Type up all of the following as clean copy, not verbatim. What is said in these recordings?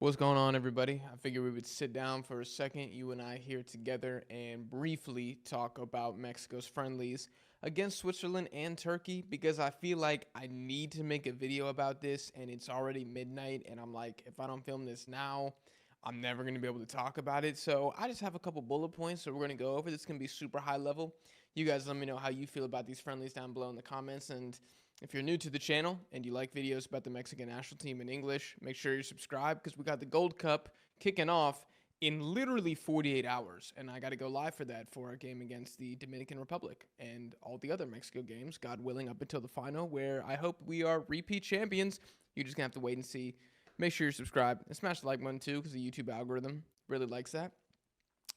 What's going on, everybody? I figured we would sit down for a second, you and I here together, and briefly talk about Mexico's friendlies against Switzerland and Turkey, because I feel like I need to make a video about this, and it's already midnight, and I'm like, if I don't film this now, I'm never going to be able to talk about it. So I just have a couple bullet points that we're going to go over. This can be super high level. You guys let me know how you feel about these friendlies down below in the comments, and if you're new to the channel and you like videos about the Mexican national team in English, make sure you subscribe because we got the Gold Cup kicking off in literally 48 hours. And I got to go live for that for our game against the Dominican Republic and all the other Mexico games, God willing, up until the final, where I hope we are repeat champions. You're just going to have to wait and see. Make sure you subscribe and smash the like button too because the YouTube algorithm really likes that.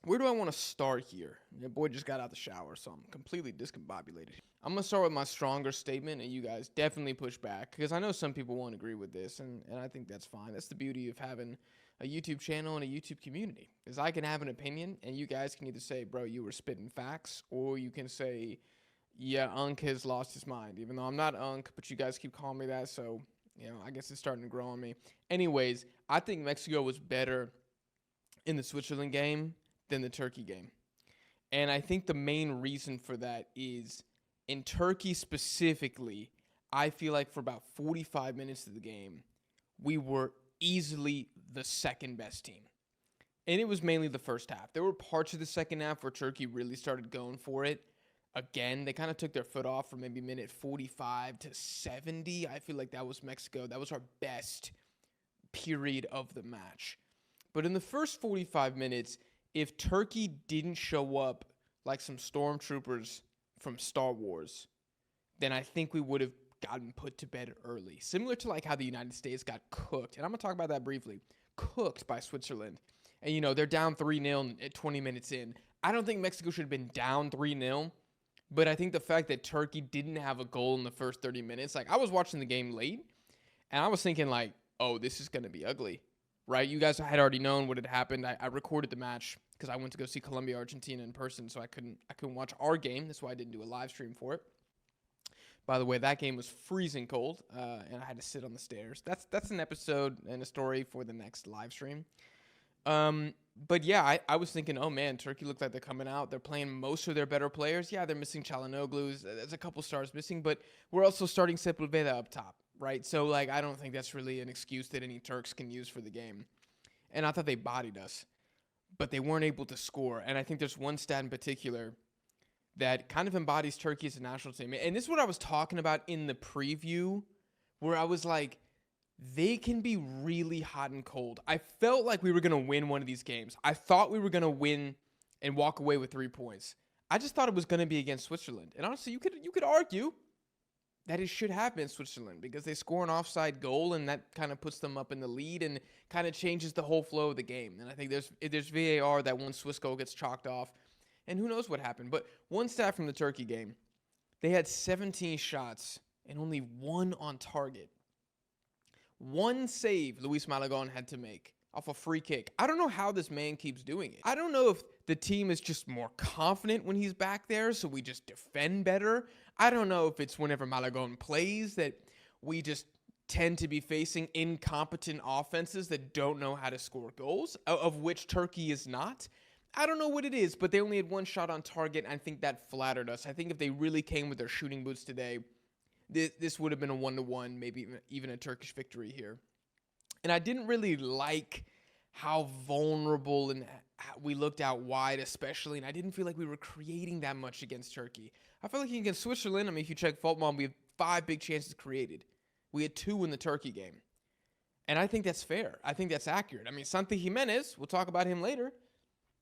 Where do I want to start here? Your boy just got out the shower, so I'm completely discombobulated. I'm going to start with my stronger statement, and you guys definitely push back, because I know some people won't agree with this, and I think that's fine. That's the beauty of having a YouTube channel and a YouTube community, is I can have an opinion, and you guys can either say, bro, you were spitting facts, or you can say, yeah, Unk has lost his mind, even though I'm not Unk, but you guys keep calling me that, so, you know, I guess it's starting to grow on me. Anyways, I think Mexico was better in the Switzerland game than the Turkey game. And I think the main reason for that is in Turkey specifically, I feel like for about 45 minutes of the game, we were easily the second best team. And it was mainly the first half. There were parts of the second half where Turkey really started going for it. Again, they kind of took their foot off from maybe minute 45 to 70. I feel like that was Mexico. That was our best period of the match. But in the first 45 minutes, if Turkey didn't show up like some stormtroopers from Star Wars, then I think we would have gotten put to bed early. Similar to like how the United States got cooked. And I'm going to talk about that briefly. Cooked by Switzerland. And, you know, they're down 3-0 at 20 minutes in. I don't think Mexico should have been down 3-0. But I think the fact that Turkey didn't have a goal in the first 30 minutes. Like, I was watching the game late. And I was thinking like, oh, this is going to be ugly. Right? You guys had already known what had happened. I recorded the match because I went to go see Colombia, Argentina in person, so I couldn't watch our game. That's why I didn't do a live stream for it. By the way, that game was freezing cold, and I had to sit on the stairs. That's an episode and a story for the next live stream. But yeah, I was thinking, oh man, Turkey looked like they're coming out. They're playing most of their better players. Yeah, they're missing Çalhanoğlu. There's a couple stars missing, but we're also starting Sepulveda up top, right? So like, I don't think that's really an excuse that any Turks can use for the game. And I thought they bodied us, but they weren't able to score. And I think there's one stat in particular that kind of embodies Turkey as a national team. And this is what I was talking about in the preview, where I was like, they can be really hot and cold. I felt like we were going to win one of these games. I thought we were going to win and walk away with 3 points. I just thought it was going to be against Switzerland. And honestly, you could argue that it should happen in Switzerland because they score an offside goal and that kind of puts them up in the lead and kind of changes the whole flow of the game. And I think there's VAR, that one Swiss goal gets chalked off. And who knows what happened. But one stat from the Turkey game, they had 17 shots and only 1 on target. 1 save Luis Malagón had to make off a free kick. I don't know how this man keeps doing it. I don't know if the team is just more confident when he's back there, so we just defend better. I don't know if it's whenever Malagón plays that we just tend to be facing incompetent offenses that don't know how to score goals, of which Turkey is not. I don't know what it is, but they only had 1 shot on target, and I think that flattered us. I think if they really came with their shooting boots today, this would have been a 1-1, maybe even a Turkish victory here. And I didn't really like how vulnerable and we looked out wide, especially. And I didn't feel like we were creating that much against Turkey. I feel like against Switzerland, I mean, if you check Fault Bomb, we had 5 big chances created. We had 2 in the Turkey game. And I think that's fair. I think that's accurate. I mean, Santi Jimenez, we'll talk about him later,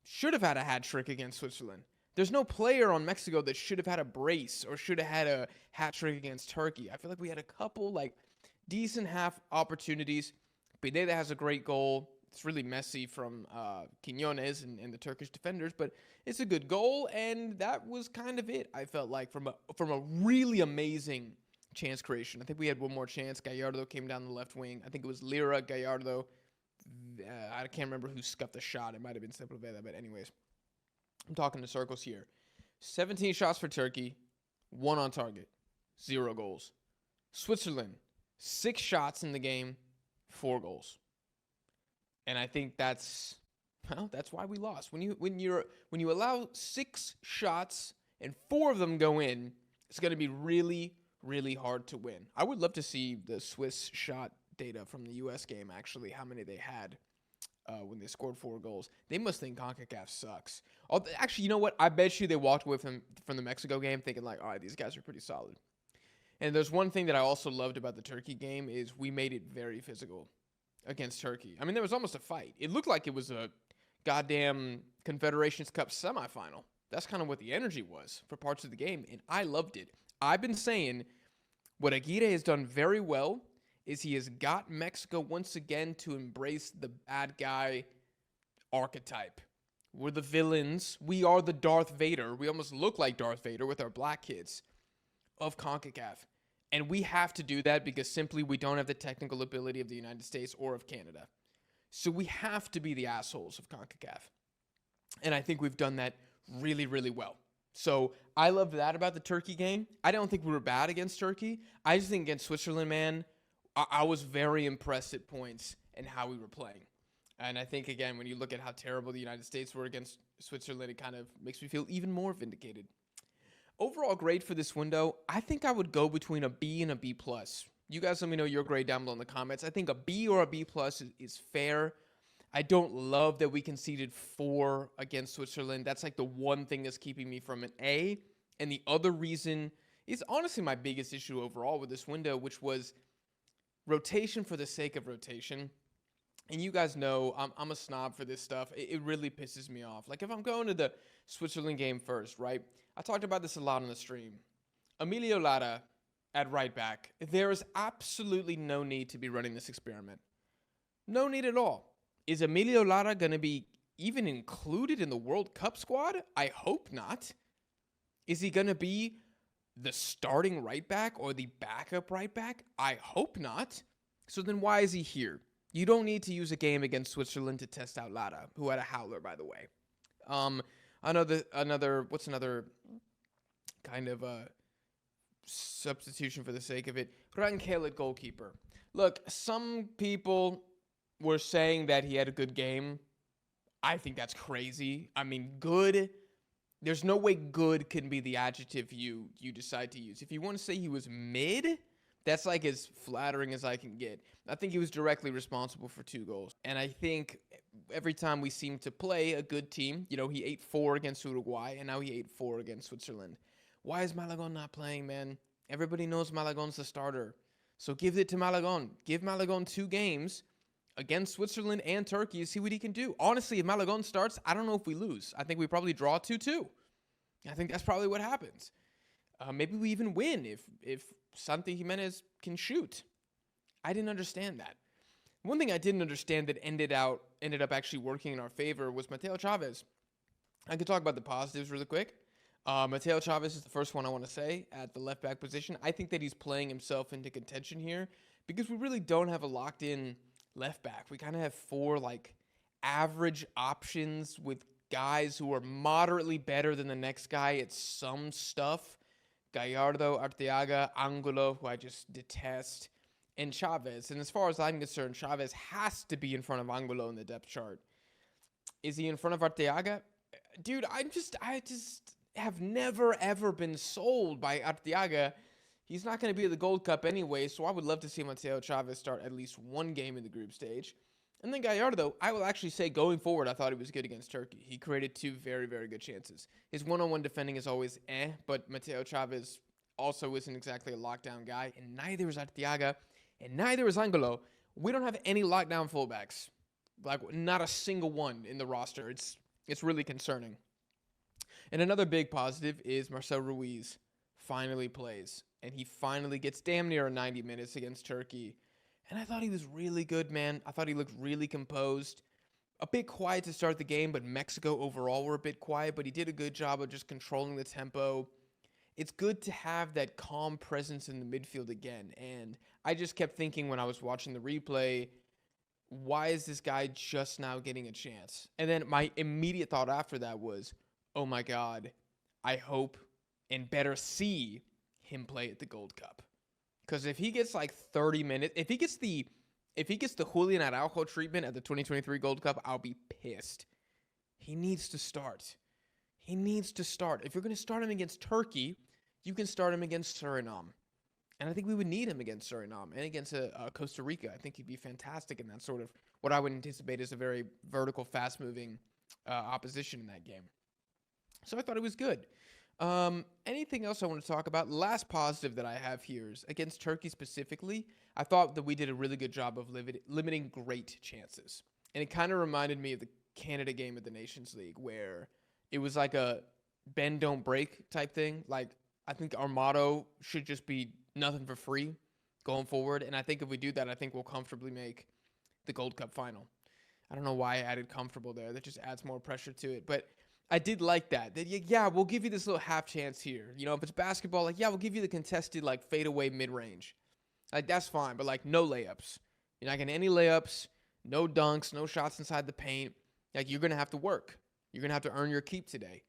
should have had a hat trick against Switzerland. There's no player on Mexico that should have had a brace or should have had a hat trick against Turkey. I feel like we had a couple like decent half opportunities. Pineda has a great goal. It's really messy from Quiñones and the Turkish defenders, but it's a good goal, and that was kind of it. I felt like from a really amazing chance creation. I think we had one more chance. Gallardo came down the left wing. I think it was Lira, Gallardo. I can't remember who scuffed the shot. It might have been Sepulveda, but anyways. I'm talking in circles here. 17 shots for Turkey, 1 on target, 0 goals. Switzerland, 6 shots in the game, 4 goals. And I think that's why we lost. When you allow 6 shots and 4 of them go in, it's going to be really, really hard to win. I would love to see the Swiss shot data from the U.S. game, actually, how many they had when they scored 4 goals. They must think CONCACAF sucks. Actually, you know what? I bet you they walked away from the Mexico game thinking like, all right, these guys are pretty solid. And there's one thing that I also loved about the Turkey game is we made it very physical against Turkey. I mean, there was almost a fight. It looked like it was a goddamn Confederations Cup semifinal. That's kind of what the energy was for parts of the game, and I loved it. I've been saying what Aguirre has done very well is he has got Mexico once again to embrace the bad guy archetype. We're the villains. We are the Darth Vader. We almost look like Darth Vader with our black kids of CONCACAF. And we have to do that because simply we don't have the technical ability of the United States or of Canada. So we have to be the assholes of CONCACAF. And I think we've done that really, really well. So I love that about the Turkey game. I don't think we were bad against Turkey. I just think against Switzerland, man, I was very impressed at points and how we were playing. And I think, again, when you look at how terrible the United States were against Switzerland, it kind of makes me feel even more vindicated. Overall grade for this window, I think I would go between a B and a B+. You guys let me know your grade down below in the comments. I think a B or a B+ is fair. I don't love that we conceded 4 against Switzerland. That's like the one thing that's keeping me from an A. And the other reason is honestly my biggest issue overall with this window, which was rotation for the sake of rotation. And you guys know I'm a snob for this stuff. It really pisses me off. Like if I'm going to the Switzerland game first, right? I talked about this a lot on the stream. Emilio Lara at right back. There is absolutely no need to be running this experiment. No need at all. Is Emilio Lara going to be even included in the World Cup squad? I hope not. Is he going to be the starting right back or the backup right back? I hope not. So then why is he here? You don't need to use a game against Switzerland to test out Lara, who had a howler, by the way. What's another kind of substitution for the sake of it? Rangel at goalkeeper. Look, some people were saying that he had a good game. I think that's crazy. I mean, good. There's no way good can be the adjective you decide to use. If you want to say he was mid, that's like as flattering as I can get. I think he was directly responsible for 2 goals. And I think every time we seem to play a good team, you know, he ate 4 against Uruguay, and now he ate 4 against Switzerland. Why is Malagon not playing, man? Everybody knows Malagon's the starter. So give it to Malagon. Give Malagon 2 games against Switzerland and Turkey, see what he can do. Honestly, if Malagon starts, I don't know if we lose. I think we probably draw 2-2. I think that's probably what happens. Maybe we even win if Santi Jimenez can shoot. I didn't understand that. One thing I didn't understand that ended up actually working in our favor was Mateo Chavez. I could talk about the positives really quick. Mateo Chavez is the first one I want to say at the left back position. I think that he's playing himself into contention here because we really don't have a locked-in left back. We kind of have 4 like average options with guys who are moderately better than the next guy at some stuff. Gallardo, Arteaga, Angulo, who I just detest, and Chavez. And as far as I'm concerned, Chavez has to be in front of Angulo in the depth chart. Is he in front of Arteaga? Dude, I just have never, ever been sold by Arteaga. He's not going to be at the Gold Cup anyway, so I would love to see Mateo Chavez start at least 1 game in the group stage. And then Gallardo, I will actually say going forward, I thought he was good against Turkey. He created 2 very, very good chances. His one-on-one defending is always but Mateo Chavez also isn't exactly a lockdown guy, and neither is Arteaga, and neither is Angulo. We don't have any lockdown fullbacks. Like, not a single one in the roster. It's really concerning. And another big positive is Marcel Ruiz finally plays. And he finally gets damn near 90 minutes against Turkey. And I thought he was really good, man. I thought he looked really composed. A bit quiet to start the game, but Mexico overall were a bit quiet. But he did a good job of just controlling the tempo. It's good to have that calm presence in the midfield again. And I just kept thinking when I was watching the replay, why is this guy just now getting a chance? And then my immediate thought after that was, oh my God, I hope and better see him play at the Gold Cup. Because if he gets like 30 minutes, if he gets the If he gets the Julian Araujo treatment at the 2023 Gold Cup, I'll be pissed. He needs to start. He needs to start. If you're going to start him against Turkey, you can start him against Suriname. And I think we would need him against Suriname and against Costa Rica. I think he'd be fantastic in that sort of what I would anticipate as a very vertical, fast-moving opposition in that game. So I thought it was good. Anything else I want to talk about? Last positive that I have here is against Turkey specifically, I thought that we did a really good job of limiting great chances. And it kind of reminded me of the Canada game of the Nations League where it was like a bend, don't break type thing. Like, I think our motto should just be nothing for free going forward. And I think if we do that, I think we'll comfortably make the Gold Cup final. I don't know why I added comfortable there. That just adds more pressure to it. But I did like that. Yeah, we'll give you this little half chance here. You know, if it's basketball, like, yeah, we'll give you the contested, like, fadeaway mid-range. Like, that's fine. But, like, no layups. You're not getting any layups, no dunks, no shots inside the paint. Like, you're going to have to work. You're going to have to earn your keep today.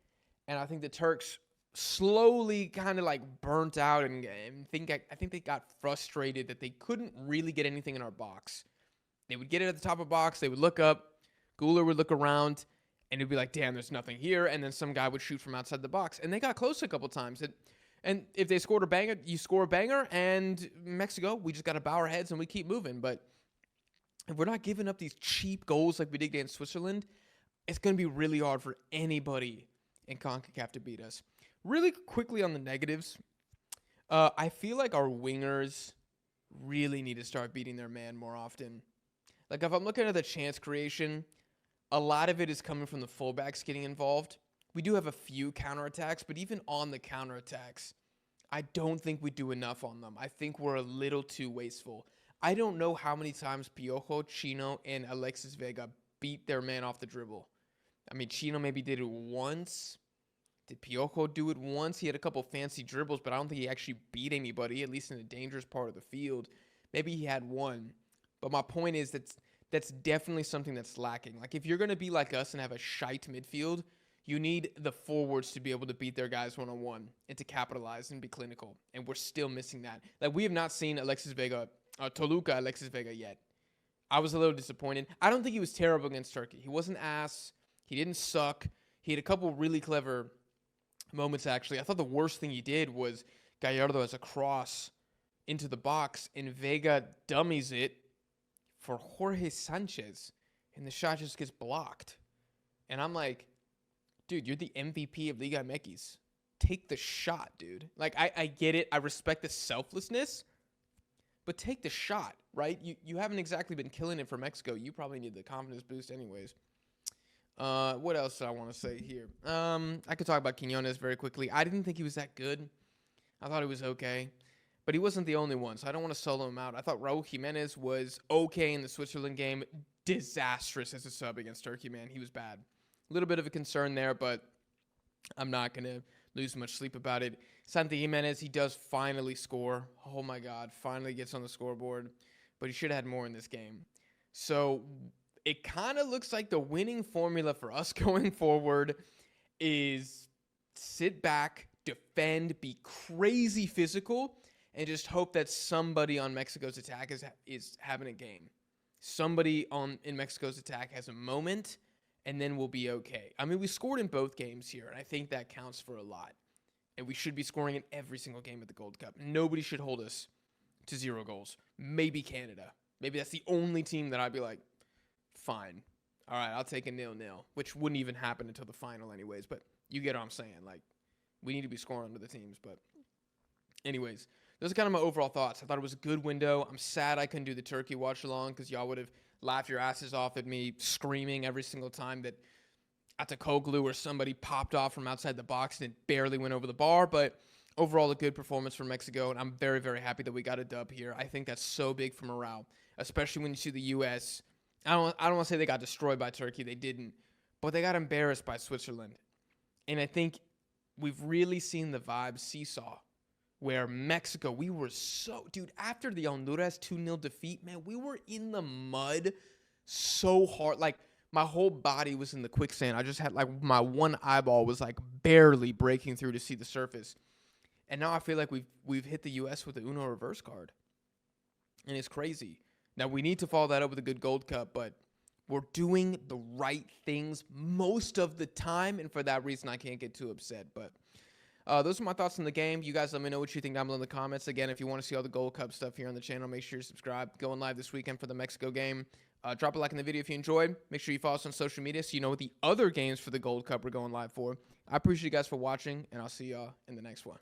And I think the Turks slowly kind of, like, burnt out and I think they got frustrated that they couldn't really get anything in our box. They would get it at the top of the box. They would look up. Guler would look around. And it'd be like, damn, there's nothing here. And then some guy would shoot from outside the box. And they got close a couple times. And if they scored a banger, you score a banger. And Mexico, we just got to bow our heads and we keep moving. But if we're not giving up these cheap goals like we did against Switzerland, it's going to be really hard for anybody in CONCACAF to beat us. Really quickly on the negatives, I feel like our wingers really need to start beating their man more often. Like, if I'm looking at the chance creation, a lot of it is coming from the fullbacks getting involved. We do have a few counterattacks, but even on the counterattacks, I don't think we do enough on them. I think we're a little too wasteful. I don't know how many times Piojo, Chino, and Alexis Vega beat their man off the dribble. I mean, Chino maybe did it once. Did Piojo do it once? He had a couple fancy dribbles, but I don't think he actually beat anybody, at least in a dangerous part of the field. Maybe he had one. But my point is that's definitely something that's lacking. Like, if you're going to be like us and have a shite midfield, you need the forwards to be able to beat their guys one-on-one and to capitalize and be clinical. And we're still missing that. Like, we have not seen Toluca Alexis Vega yet. I was a little disappointed. I don't think he was terrible against Turkey. He wasn't ass. He didn't suck. He had a couple really clever moments, actually. I thought the worst thing he did was Gallardo has a cross into the box, and Vega dummies it for Jorge Sanchez, and the shot just gets blocked. And I'm like, dude, you're the MVP of Liga MX. Take the shot, dude. Like, I get it. I respect the selflessness, but take the shot, right? You haven't exactly been killing it for Mexico. You probably need the confidence boost anyways. What else do I want to say here? I could talk about Quinones very quickly. I didn't think he was that good. I thought he was okay. But he wasn't the only one, so I don't want to solo him out. I thought Raul Jimenez was okay in the Switzerland game. Disastrous as a sub against Turkey, man. He was bad. A little bit of a concern there, but I'm not going to lose much sleep about it. Santi Jimenez, he does finally score. Oh, my God. Finally gets on the scoreboard. But he should have had more in this game. So it kind of looks like the winning formula for us going forward is sit back, defend, be crazy physical, and just hope that somebody on Mexico's attack is having a game. Somebody in Mexico's attack has a moment, and then we'll be okay. I mean, we scored in both games here, and I think that counts for a lot. And we should be scoring in every single game at the Gold Cup. Nobody should hold us to 0 goals. Maybe Canada. Maybe that's the only team that I'd be like, fine. All right, I'll take a 0-0, which wouldn't even happen until the final anyways. But you get what I'm saying. Like, we need to be scoring under the teams. But anyways, those are kind of my overall thoughts. I thought it was a good window. I'm sad I couldn't do the Turkey watch along because y'all would have laughed your asses off at me screaming every single time that Atakoglu or somebody popped off from outside the box and it barely went over the bar. But overall, a good performance from Mexico, and I'm very, very happy that we got a dub here. I think that's so big for morale, especially when you see the U.S. I don't want to say they got destroyed by Turkey. They didn't. But they got embarrassed by Switzerland. And I think we've really seen the vibe seesaw where Mexico, we were so... Dude, after the Honduras 2-0 defeat, man, we were in the mud so hard. Like, my whole body was in the quicksand. I just had, like, my one eyeball was, like, barely breaking through to see the surface. And now I feel like we've hit the U.S. with the Uno reverse card. And it's crazy. Now, we need to follow that up with a good Gold Cup, but we're doing the right things most of the time, and for that reason, I can't get too upset. But those are my thoughts on the game. You guys let me know what you think down below in the comments. Again, if you want to see all the Gold Cup stuff here on the channel, make sure you subscribe. Going live this weekend for the Mexico game. Drop a like in the video if you enjoyed. Make sure you follow us on social media so you know what the other games for the Gold Cup we're going live for. I appreciate you guys for watching, and I'll see y'all in the next one.